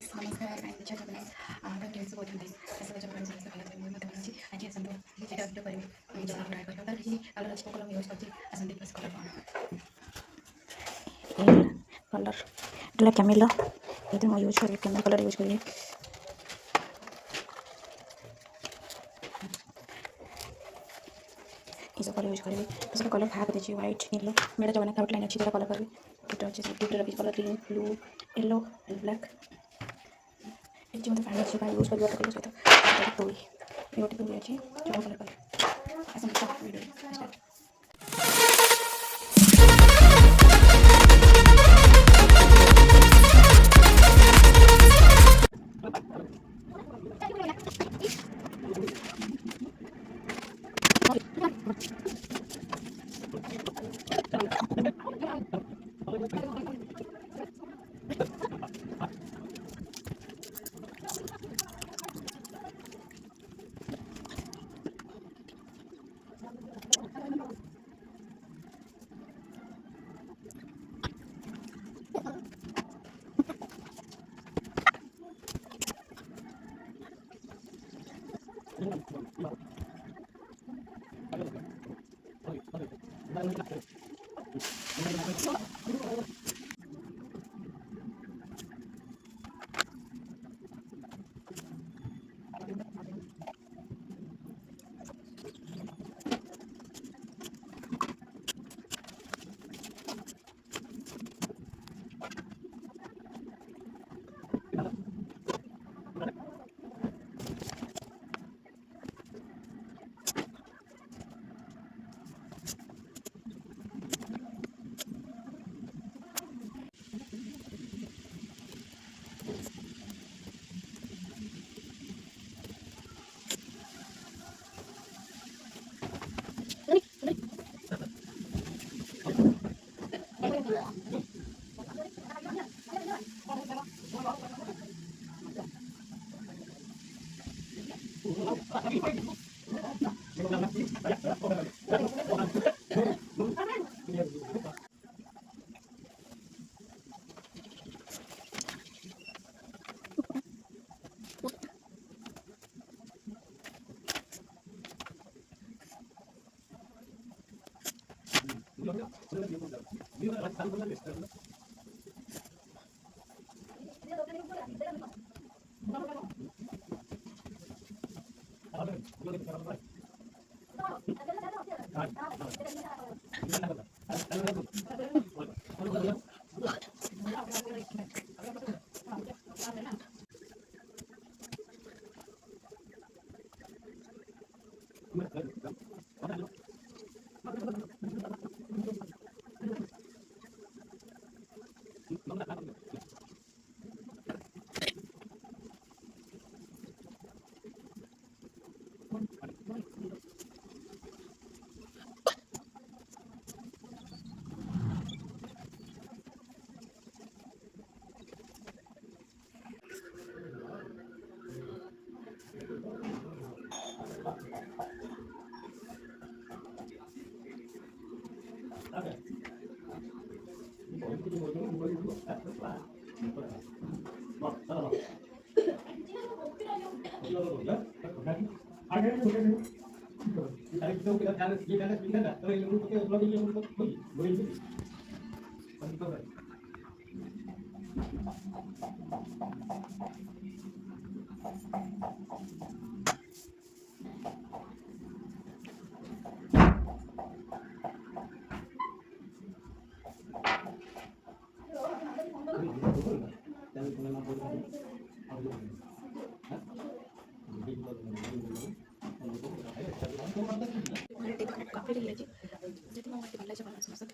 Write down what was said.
नमस्कार मैं जय जगन्नाथ आप कैसे बोलते ऐसा जब मैं मत अच्छी आज आसतु जेटा भिडियो करी ट्राए कर तार किसी कलर अच्छी कलर यूज करছি आसतु प्रेस कलर कलर एटा कैमेल ये मैं यूज करी कैमेल कलर यूज करी ये सब कलर यूज करी इसका कलर भाग देछि व्हाइट येलो मेरा जो बना था आउटलाइन अच्छी तरह कलर करी एटा अच्छे से डिफरेंट रखी colour green blue yellow and black ये मतलब फाइनल से यूज कर कलर सहित तो ये गोटे तो अच्छी जो कलर कर ऐसा वीडियो स्टार्ट काफी रिलेजी जति म मते भल्ला छ भन्नु सक्छ